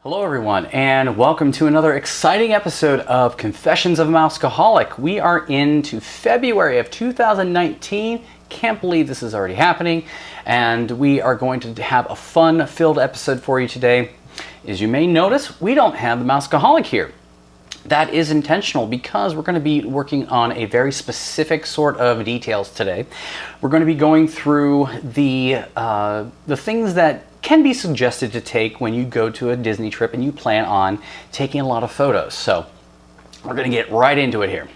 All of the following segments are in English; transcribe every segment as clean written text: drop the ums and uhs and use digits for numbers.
Hello everyone, and welcome to another exciting episode of Confessions of a Mouskaholic. We are into February of 2019. Can't believe this is already happening, and we are going to have a fun-filled episode for you today. As you may notice, we don't have the Mouskaholic here. That is intentional because we're going to be working on a very specific sort of details today. We're going to be going through the things that can be suggested to take when you go to a Disney trip and you plan on taking a lot of photos. So we're going to get right into it here.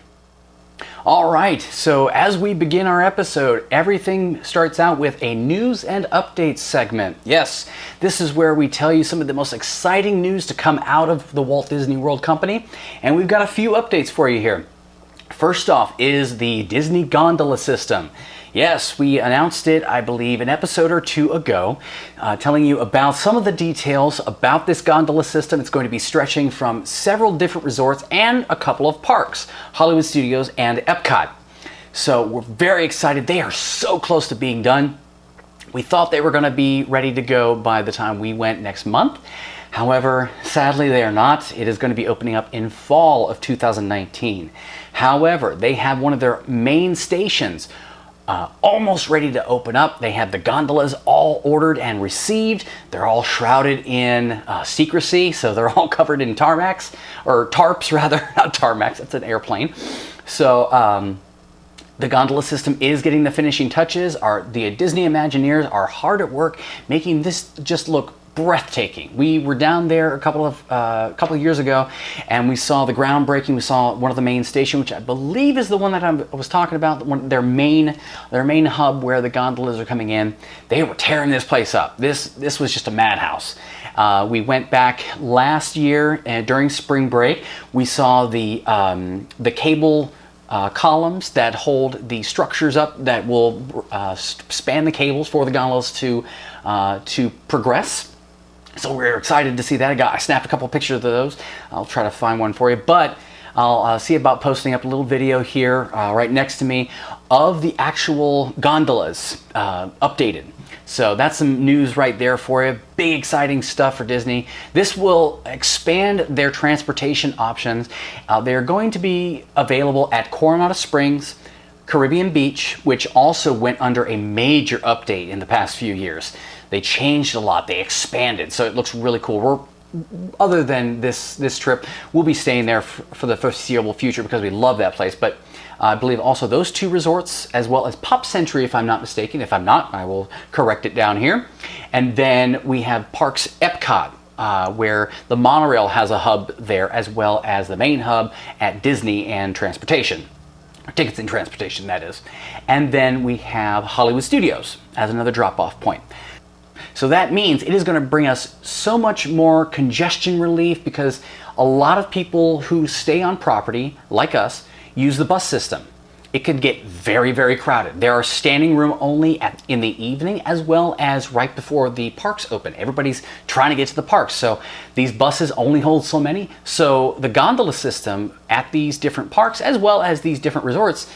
All right, so as we begin our episode, everything starts out with a news and updates segment. Yes, this is where we tell you some of the most exciting news to come out of the Walt Disney World Company, and we've got a few updates for you here. First off is the Disney Gondola system. Yes, we announced it, I believe, an episode or two ago, telling you about some of the details about this gondola system. It's going to be stretching from several different resorts and a couple of parks, Hollywood Studios and Epcot. So we're very excited. They are so close to being done. We thought they were going to be ready to go by the time we went next month. However, sadly they are not. It is going to be opening up in fall of 2019. However, they have one of their main stations almost ready to open up. They have the gondolas all ordered and received. They're all shrouded in secrecy, so they're all covered in tarmacs, or tarps rather, not tarmacs, that's an airplane. So the gondola system is getting the finishing touches. The Disney Imagineers are hard at work making this just look breathtaking. We were down there a couple of years ago, and we saw the groundbreaking. We saw one of the main stations, which I believe is the one that I was talking about, their main hub where the gondolas are coming in. They were tearing this place up. This was just a madhouse. We went back last year during spring break. We saw the cable columns that hold the structures up that will span the cables for the gondolas to progress. So we're excited to see that. I snapped a couple pictures of those. I'll try to find one for you, but I'll see about posting up a little video here right next to me of the actual gondolas updated. So that's some news right there for you. Big exciting stuff for Disney. This will expand their transportation options. They're going to be available at Coronado Springs, Caribbean Beach, which also went under a major update in the past few years. They changed a lot, they expanded, so it looks really cool. Other than this trip, we'll be staying there for the foreseeable future because we love that place. But I believe also those two resorts, as well as Pop Century, if I'm not mistaken. If I'm not, I will correct it down here. And then we have Parks Epcot, where the monorail has a hub there, as well as the main hub at Disney and transportation. Tickets and transportation, that is. And then we have Hollywood Studios as another drop-off point. So that means it is going to bring us so much more congestion relief because a lot of people who stay on property, like us, use the bus system. It could get very, very crowded. There are standing room only in the evening as well as right before the parks open. Everybody's trying to get to the parks, so these buses only hold so many. So the gondola system at these different parks as well as these different resorts,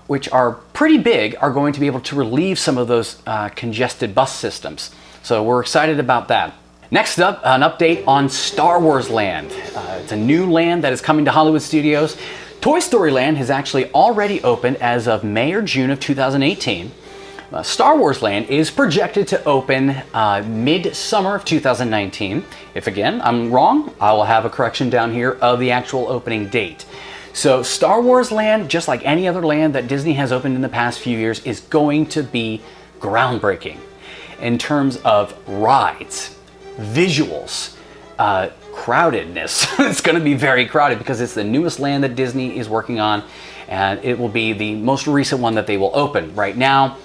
which are pretty big, are going to be able to relieve some of those congested bus systems. So we're excited about that. Next up, an update on Star Wars Land. It's a new land that is coming to Hollywood Studios. Toy Story Land has actually already opened as of May or June of 2018. Star Wars Land is projected to open mid-summer of 2019. If again, I'm wrong, I will have a correction down here of the actual opening date. So Star Wars Land, just like any other land that Disney has opened in the past few years, is going to be groundbreaking in terms of rides, visuals, crowdedness. It's going to be very crowded because it's the newest land that Disney is working on, and it will be the most recent one that they will open. Right now,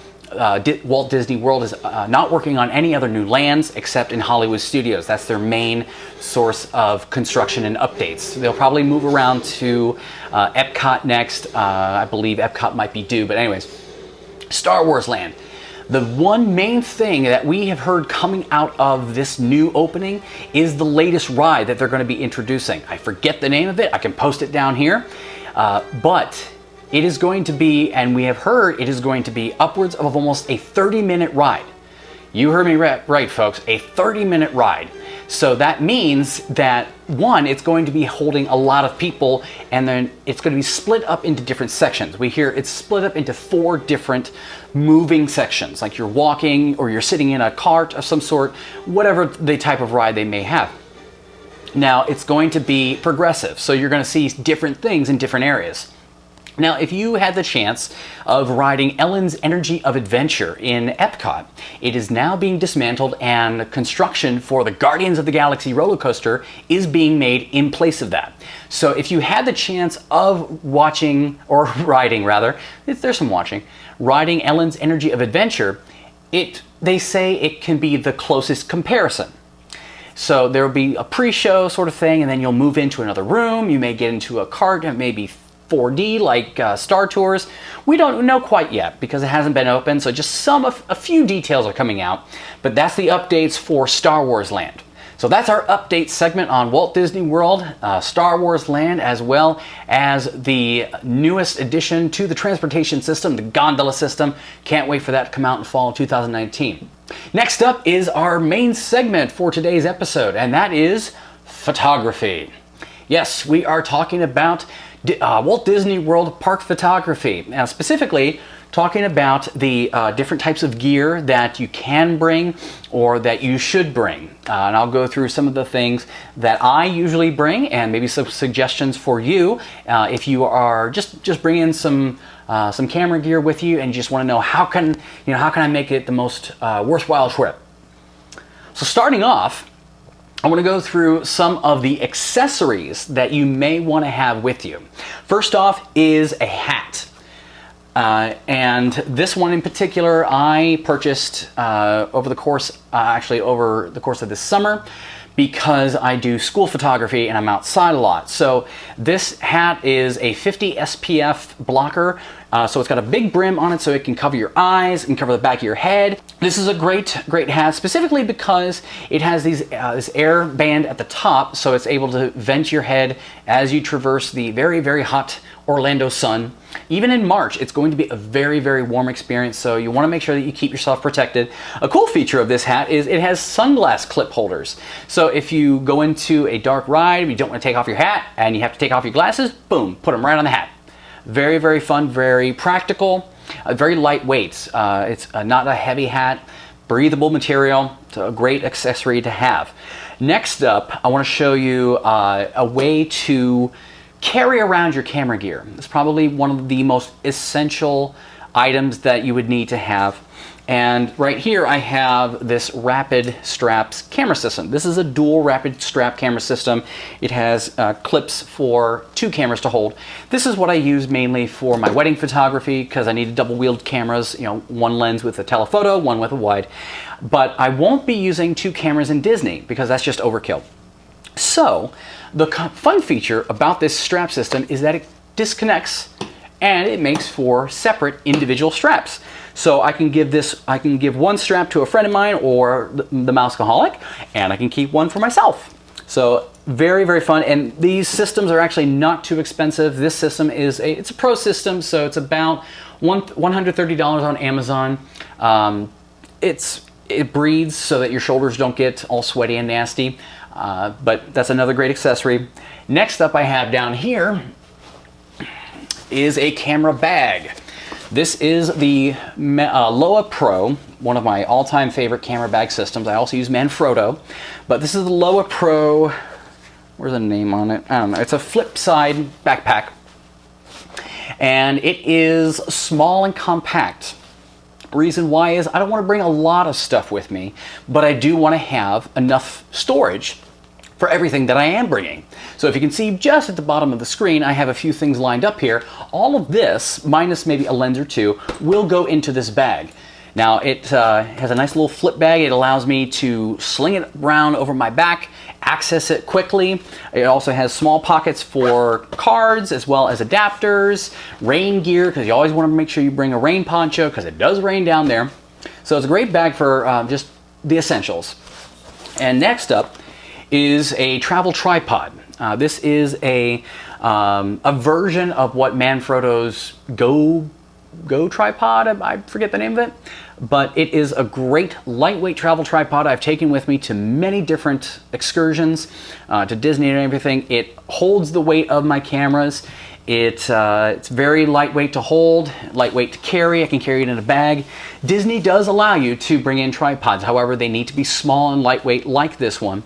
Walt Disney World is not working on any other new lands except in Hollywood Studios. That's their main source of construction and updates. They'll probably move around to Epcot next. I believe Epcot might be due, but anyways, Star Wars Land. The one main thing that we have heard coming out of this new opening is the latest ride that they're going to be introducing. I forget the name of it. I can post it down here. But it is going to be, and we have heard it is going to be upwards of almost a 30-minute ride. You heard me right, folks, a 30-minute ride. So that means that one, it's going to be holding a lot of people, and then it's going to be split up into different sections. We hear it's split up into 4 different moving sections, like you're walking or you're sitting in a cart of some sort, whatever the type of ride they may have. Now, it's going to be progressive, so you're going to see different things in different areas. Now, if you had the chance of riding Ellen's Energy of Adventure in Epcot, it is now being dismantled and construction for the Guardians of the Galaxy roller coaster is being made in place of that. So if you had the chance of watching, or riding rather, there's some watching, riding Ellen's Energy of Adventure, they say it can be the closest comparison. So there will be a pre-show sort of thing, and then you'll move into another room. You may get into a cart and maybe 4D like Star Tours. We don't know quite yet because it hasn't been open, so just a few details are coming out, but that's the updates for Star Wars Land. So that's our update segment on Walt Disney World, Star Wars Land, as well as the newest addition to the transportation system, the gondola system. Can't wait for that to come out in fall of 2019. Next up is our main segment for today's episode, and that is photography. Yes, we are talking about Walt Disney World park photography, and specifically talking about the different types of gear that you can bring or that you should bring. And I'll go through some of the things that I usually bring and maybe some suggestions for you if you are just bringing some camera gear with you and you just want to know how can I make it the most worthwhile trip. So starting off, I want to go through some of the accessories that you may want to have with you. First off is a hat. And this one in particular I purchased over the course of this summer because I do school photography and I'm outside a lot. So this hat is a 50 SPF blocker. So it's got a big brim on it so it can cover your eyes and cover the back of your head. This is a great hat specifically because it has this air band at the top, so it's able to vent your head as you traverse the very, very hot Orlando sun. Even in March, it's going to be a very, very warm experience, so you want to make sure that you keep yourself protected. A cool feature of this hat is it has sunglass clip holders. So if you go into a dark ride, you don't want to take off your hat, and you have to take off your glasses, boom, put them right on the hat. Very, very fun, very practical, very lightweight. It's not a heavy hat, breathable material. It's a great accessory to have. Next up, I want to show you a way to carry around your camera gear. It's probably one of the most essential items that you would need to have. And right here I have this Rapid Straps camera system. This is a dual Rapid Strap camera system. It has clips for 2 cameras to hold. This is what I use mainly for my wedding photography because I needed double-wheeled cameras, one lens with a telephoto, one with a wide. But I won't be using 2 cameras in Disney because that's just overkill. So the fun feature about this strap system is that it disconnects and it makes for separate individual straps. So I can give one strap to a friend of mine or the Mouskaholic, and I can keep one for myself. So very, very fun. And these systems are actually not too expensive. This system it's a pro system, so it's about $130 on Amazon. It breathes so that your shoulders don't get all sweaty and nasty. But that's another great accessory. Next up I have down here is a camera bag. This is the Loa Pro, one of my all-time favorite camera bag systems. I also use Manfrotto, but this is the Loa Pro. Where's the name on it? I don't know. It's a flip side backpack, and it is small and compact. Reason why is I don't want to bring a lot of stuff with me, but I do want to have enough storage for everything that I am bringing. So if you can see just at the bottom of the screen, I have a few things lined up here. All of this, minus maybe a lens or 2, will go into this bag. Now it has a nice little flip bag. It allows me to sling it around over my back, access it quickly. It also has small pockets for cards as well as adapters, rain gear, because you always want to make sure you bring a rain poncho because it does rain down there. So it's a great bag for just the essentials. And next up is a travel tripod. This is a version of what Manfrotto's Go tripod, I forget the name of it. but it is a great lightweight travel tripod I've taken with me to many different excursions, to Disney and everything. It holds the weight of my cameras. It's very lightweight to hold, lightweight to carry. I can carry it in a bag. Disney does allow you to bring in tripods. However, they need to be small and lightweight like this one,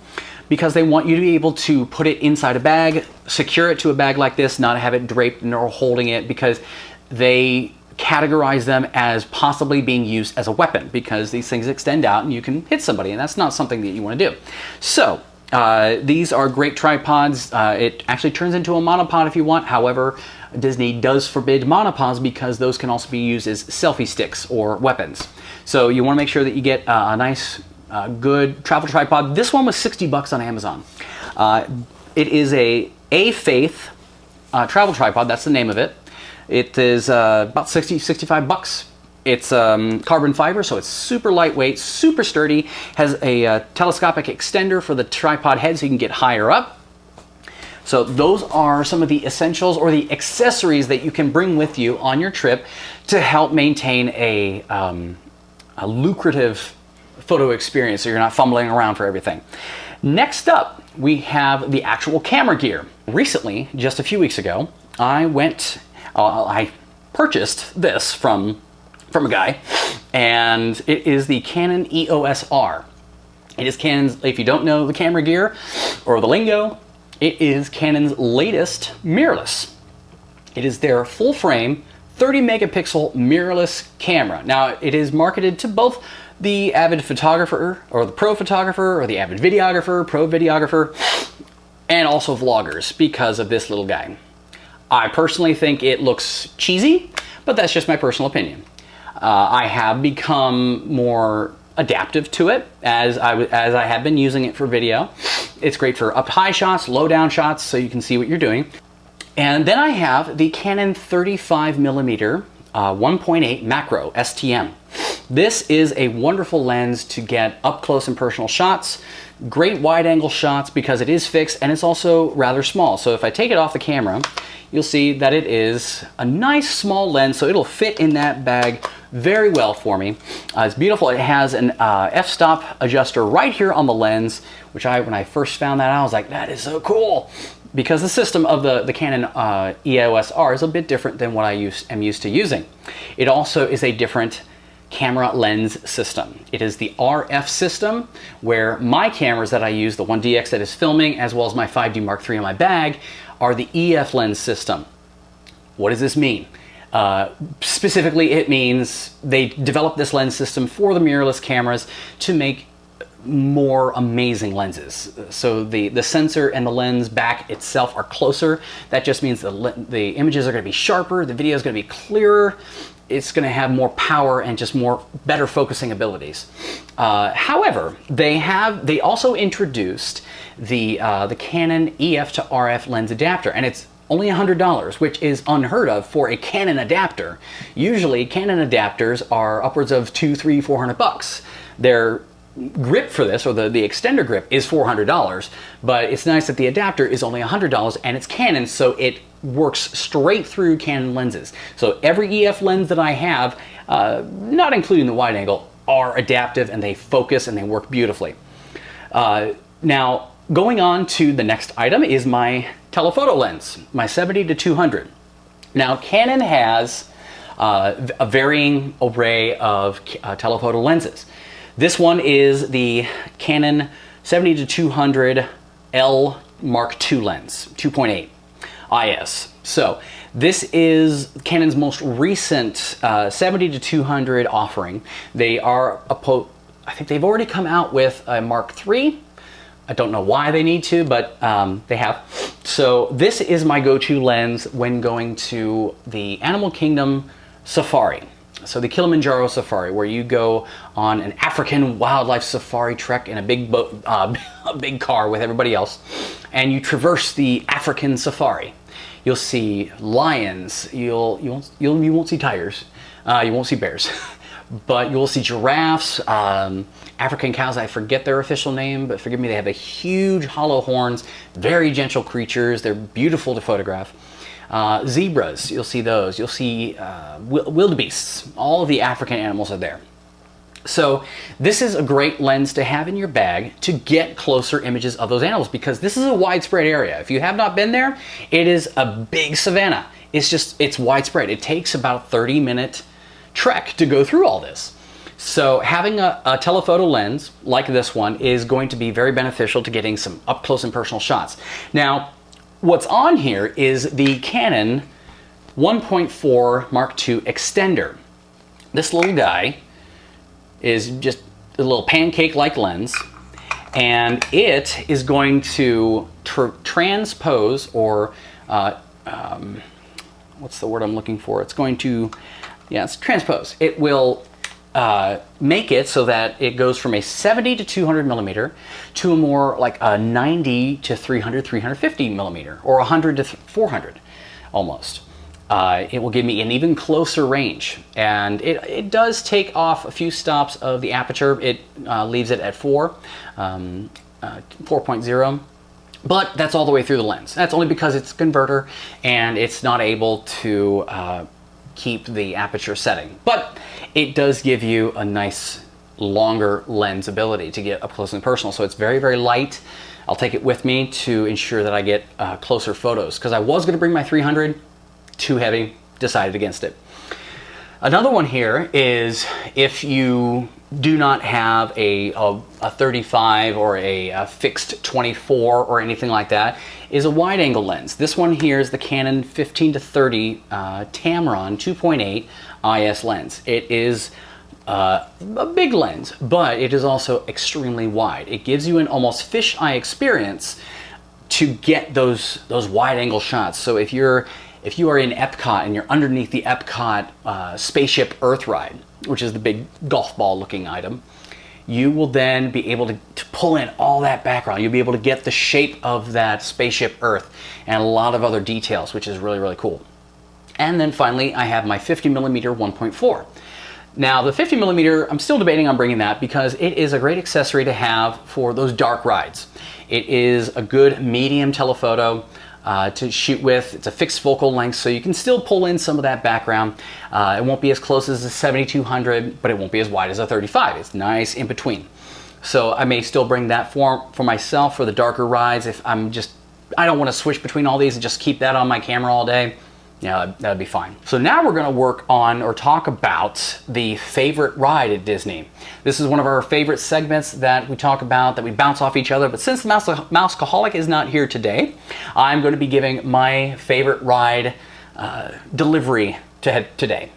because they want you to be able to put it inside a bag, secure it to a bag like this, not have it draped or holding it, because they categorize them as possibly being used as a weapon, because these things extend out and you can hit somebody, and that's not something that you want to do. So these are great tripods. It actually turns into a monopod if you want. However, Disney does forbid monopods because those can also be used as selfie sticks or weapons. So you want to make sure that you get a nice, good travel tripod. This one was $60 on Amazon. It is a Faith travel tripod. That's the name of it. It is about $65. It's carbon fiber, so it's super lightweight, super sturdy, has a telescopic extender for the tripod head so you can get higher up. So those are some of the essentials or the accessories that you can bring with you on your trip to help maintain a lucrative photo experience so you're not fumbling around for everything. Next up, we have the actual camera gear. Recently, just a few weeks ago, I purchased this from a guy, and it is the Canon EOS R. It is Canon's, if you don't know the camera gear or the lingo, it is Canon's latest mirrorless. It is their full frame 30 megapixel mirrorless camera. Now, it is marketed to both the avid photographer or the pro photographer or the avid videographer, pro videographer, and also vloggers because of this little guy. I personally think it looks cheesy, but that's just my personal opinion. I have become more adaptive to it as I have been using it for video. It's great for up high shots, low down shots, so you can see what you're doing. And then I have the Canon 35mm 1.8 macro STM. This is a wonderful lens to get up close and personal shots, great wide angle shots because it is fixed and it's also rather small. So if I take it off the camera, you'll see that it is a nice small lens, so it'll fit in that bag very well for me. It's beautiful. It has an f-stop adjuster right here on the lens, which when I first found that out, I was like, that is so cool. Because the system of the Canon EOS R is a bit different than what I am used to using. It also is a different camera lens system. It is the RF system, where my cameras that I use, the 1DX that is filming, as well as my 5D Mark III in my bag, are the EF lens system. What does this mean? Specifically, it means they developed this lens system for the mirrorless cameras to make more amazing lenses. So the sensor and the lens back itself are closer. That just means the images are going to be sharper, the video is going to be clearer, it's going to have more power and just better focusing abilities. However, they also introduced the Canon EF to RF lens adapter, and it's only $100, which is unheard of for a Canon adapter. Usually, Canon adapters are upwards of $200, $300, $400. Their grip for this, or the extender grip, is $400, but it's nice that the adapter is only $100 and it's Canon, so it works straight through Canon lenses. So every EF lens that I have, not including the wide angle, are adaptive and they focus and they work beautifully. Now, going on to the next item is my telephoto lens, my 70-200. Now, Canon has a varying array of telephoto lenses. This one is the Canon 70-200 L Mark II lens, 2.8 IS. So this is Canon's most recent 70-200 offering. They are, I think they've already come out with a Mark III. I don't know why they need to, but they have. So this is my go-to lens when going to the Animal Kingdom safari. So the Kilimanjaro safari, where you go on an African wildlife safari trek in a big boat, a big car with everybody else, and you traverse the African safari. You'll see lions. You won't see tigers. You won't see bears, but you will see giraffes. African cows, I forget their official name, but forgive me, they have a huge hollow horns, very gentle creatures. They're beautiful to photograph. Zebras, you'll see those. You'll see wildebeests. All of the African animals are there. So this is a great lens to have in your bag to get closer images of those animals, because this is a widespread area. If you have not been there, it is a big savanna. It's widespread. It takes about a 30-minute trek to go through all this. So having a telephoto lens like this one is going to be very beneficial to getting some up close and personal shots. Now, what's on here is the Canon 1.4 Mark II extender. This little guy is just a little pancake-like lens, and it is going to transpose, or what's the word I'm looking for? It's going to, yeah, it's transpose. It will make it so that it goes from a 70 to 200 millimeter to a more like a 90 to 300, 350 millimeter, or 100 to 400 almost. It will give me an even closer range, and it does take off a few stops of the aperture. It leaves it at 4.0, but that's all the way through the lens. That's only because it's a converter and it's not able to keep the aperture setting, but it does give you a nice longer lens ability to get up close and personal. So it's very, very light. I'll take it with me to ensure that I get closer photos, because I was going to bring my 300. Too heavy, decided against it. Another one here is if you do not have a 35 or a fixed 24 or anything like that, is a wide angle lens. This one here is the Canon 15 to 30 Tamron 2.8 IS lens. It is a big lens, but it is also extremely wide. It gives you an almost fisheye experience to get those wide angle shots. So if you are in Epcot and you're underneath the Epcot spaceship Earth ride, which is the big golf ball looking item, you will then be able to pull in all that background. You'll be able to get the shape of that spaceship Earth and a lot of other details, which is really, really cool. And then finally, I have my 50 millimeter 1.4. Now the 50 millimeter, I'm still debating on bringing that because it is a great accessory to have for those dark rides. It is a good medium telephoto to shoot with. It's a fixed focal length, so you can still pull in some of that background. It won't be as close as a 7200, but it won't be as wide as a 35. It's nice in between. So I may still bring that for myself for the darker rides. If I don't want to switch between all these and just keep that on my camera all day, yeah, that'd be fine. So now we're gonna work on or talk about the favorite ride at Disney. This is one of our favorite segments that we talk about, that we bounce off each other, but since the Mouskaholic is not here today, I'm gonna be giving my favorite ride delivery today.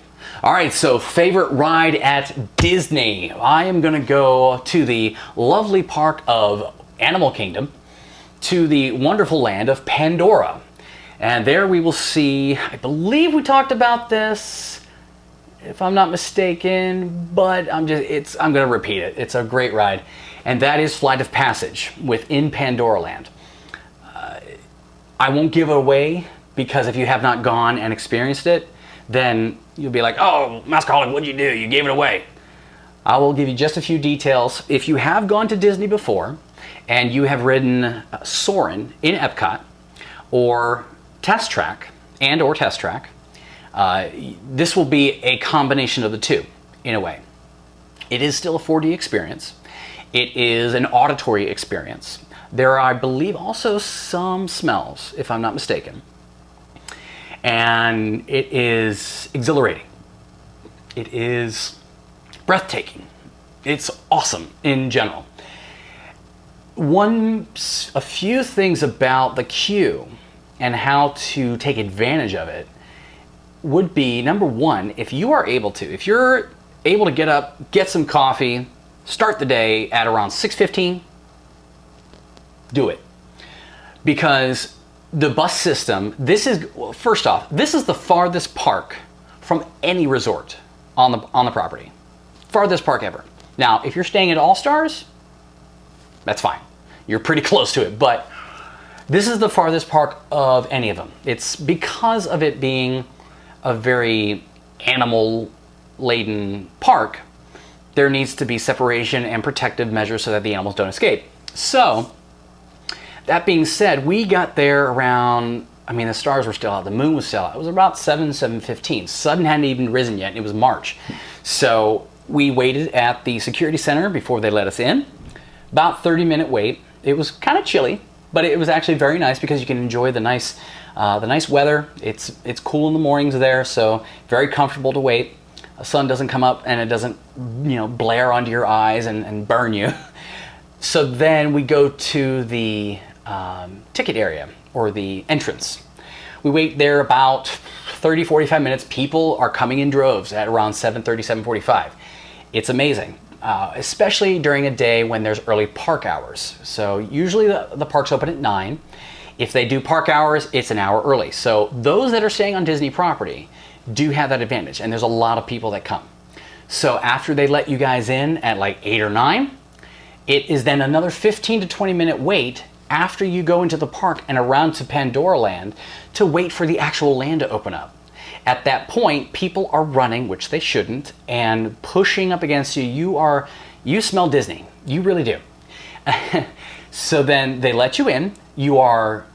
All right, so favorite ride at Disney. I am gonna go to the lovely park of Animal Kingdom, to the wonderful land of Pandora. And there we will see, I believe we talked about this, if I'm not mistaken, but I'm gonna repeat it. It's a great ride. And that is Flight of Passage within Pandora Land. I won't give it away, because if you have not gone and experienced it, then you'll be like, oh, Mouskaholic, what'd you do? You gave it away. I will give you just a few details. If you have gone to Disney before and you have ridden Soarin' in Epcot, or Test Track, this will be a combination of the two, in a way. It is still a 4D experience. It is an auditory experience. There are, I believe, also some smells, if I'm not mistaken. And it is exhilarating. It is breathtaking. It's awesome in general. A few things about the queue and how to take advantage of it would be, number one, if you're able to get up, get some coffee, start the day at around 6:15, do it. Because the bus system, first off, this is the farthest park from any resort on the property. Farthest park ever. Now, if you're staying at All Stars, that's fine. You're pretty close to it, but this is the farthest park of any of them. It's because of it being a very animal-laden park, there needs to be separation and protective measures so that the animals don't escape. So, that being said, we got there around, the stars were still out, the moon was still out. It was about 7:15. Sun hadn't even risen yet, and it was March. So We waited at the security center before they let us in. About 30-minute wait. It was kind of chilly, but it was actually very nice because you can enjoy the nice weather. It's cool in the mornings there, so very comfortable to wait. The sun doesn't come up and it doesn't, blare onto your eyes and burn you. So then we go to the ticket area, or the entrance. We wait there about 30-45 minutes. People are coming in droves at around 7:30, 7:45. It's amazing, especially during a day when there's early park hours. So usually the park's open at 9. If they do park hours, it's an hour early. So those that are staying on Disney property do have that advantage, and there's a lot of people that come. So after they let you guys in at like 8 or 9, it is then another 15 to 20 minute wait after you go into the park and around to Pandora Land to wait for the actual land to open up. At that point, people are running, which they shouldn't, and pushing up against you. You smell Disney. You really do. So then they let you in. You are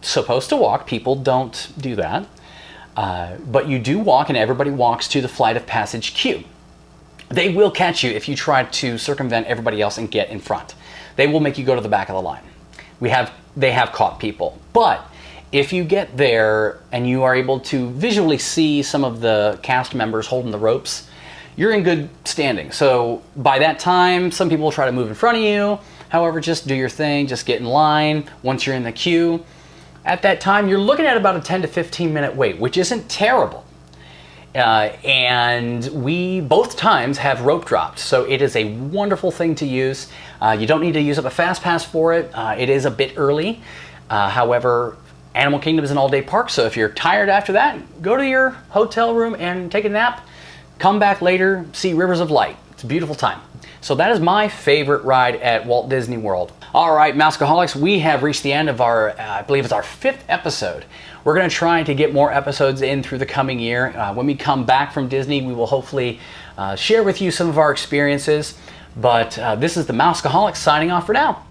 supposed to walk. People don't do that. But you do walk, and everybody walks to the flight of passage queue. They will catch you if you try to circumvent everybody else and get in front. They will make you go to the back of the line. They have caught people. But if you get there and you are able to visually see some of the cast members holding the ropes, you're in good standing. So by that time, some people will try to move in front of you. However, just do your thing, just get in line once you're in the queue. At that time, you're looking at about a 10 to 15 minute wait, which isn't terrible. And we both times have rope dropped, so it is a wonderful thing to use. You don't need to use up a fast pass for it. It is a bit early. However, Animal Kingdom is an all-day park, so if you're tired after that, go to your hotel room and take a nap. Come back later, see Rivers of Light. It's a beautiful time. So that is my favorite ride at Walt Disney World. All right, Mouskaholics, we have reached the end of our, I believe it's our 5th episode. We're going to try to get more episodes in through the coming year. When we come back from Disney, we will hopefully share with you some of our experiences. But this is the Mouskaholic signing off for now.